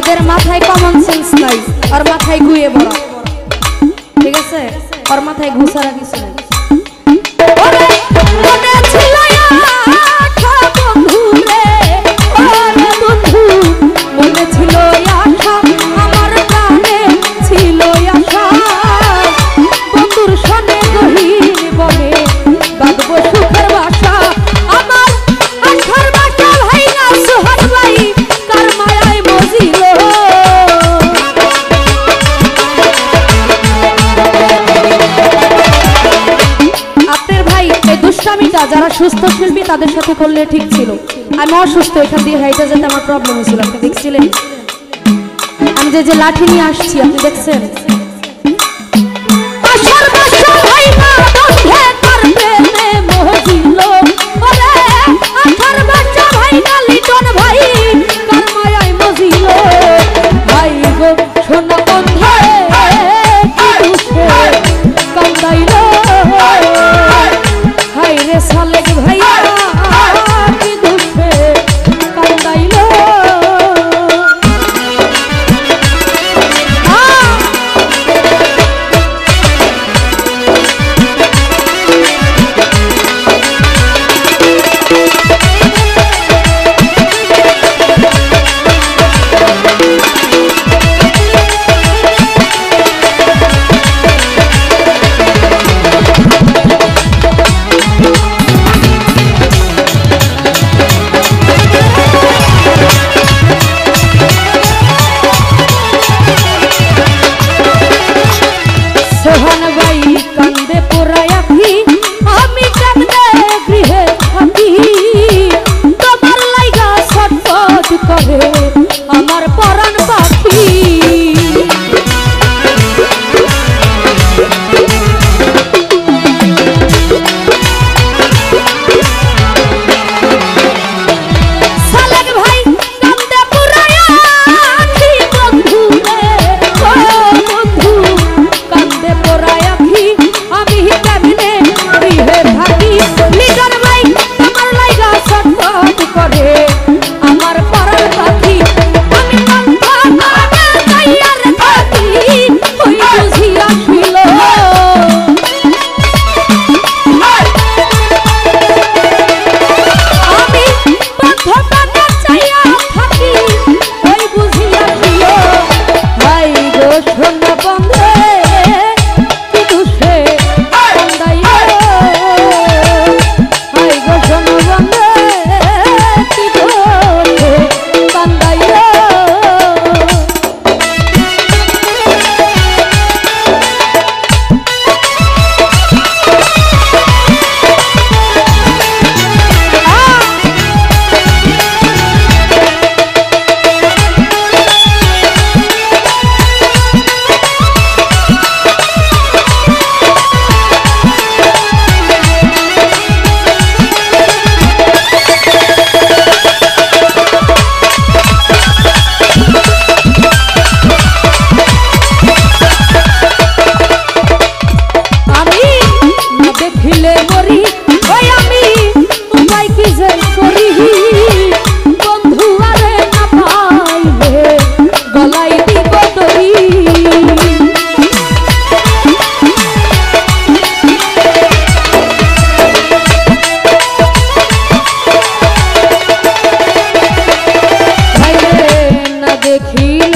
যাদের মাথায় common sense নাই আর মাথায় গুয়ে বড়, ঠিক আছে, আর মাথায় ঘুষারা কিছু নাই। ওরে মনে ছিল আশা বন্ধু রে, ওরে বন্ধু মনে ছিল আশা, আমার প্রাণে ছিল আশা, বন্ধুর সনে গহীন বনে বাঁধবো সুখের বাসা, আমার আশার বাসা ভাই না সোহার ভাই কার মায়ায় মজিল। আপনার ভাই এই দুষ্টামিটা যারা সুস্থ শিল্পী তাদের সাথে করলে ঠিক ছিল, আমি অসুস্থ, এখান দিয়ে হাইটা যেতে আমার প্রবলেম হয়েছিল, আপনি দেখছিলেন আমি যে লাঠি নিয়ে আসছি আপনি দেখছেন। আশার বাসা ভাই না বন্ধে কার প্রেমে মজিল, ওরে আশার বাসা ভাই না লিটন ভাই কার মায়ায় মজিল, ভাই গো সোনা বন্ধে কান্দাইল, হাই রে সালেক ভাইয়া কি দুঃখে কান্দাইল। সোহান ভাই কান্দে পোড়ায় আখি, আমি কান্দে গৃহে থাকি, তোমার লাইগা ছটফট করে আমার পরাণ পাখি, সালেক ভাই কান্দে পোড়ায় আখি, বন্ধু রে ও বন্ধু কান্দে পোড়ায় আখি, আমি কেমনে গৃহে থাকি, লিটন ভাই আমার লাইগা ছটফট করে আমার পরাণ পাখি, আমি কণ্ঠা কানে তাইয়ার থাকি ওই বুঝিয়া ছিল, আমি কণ্ঠা কানে চাইয়া থাকি ওই বুঝিয়া ছিল, ভাই গো সোনা বন্ধে কি দুষে কান্দাইল, ভাই গো সোনা বন্ধে কি দুষে কান্দাইল। আমি না দেখিলে মরি, ওই আমি উপায় কি যে করি, বন্ধু আরে না পাইলে গলায় দিব দড়ি, ভাইরে না দেখিলে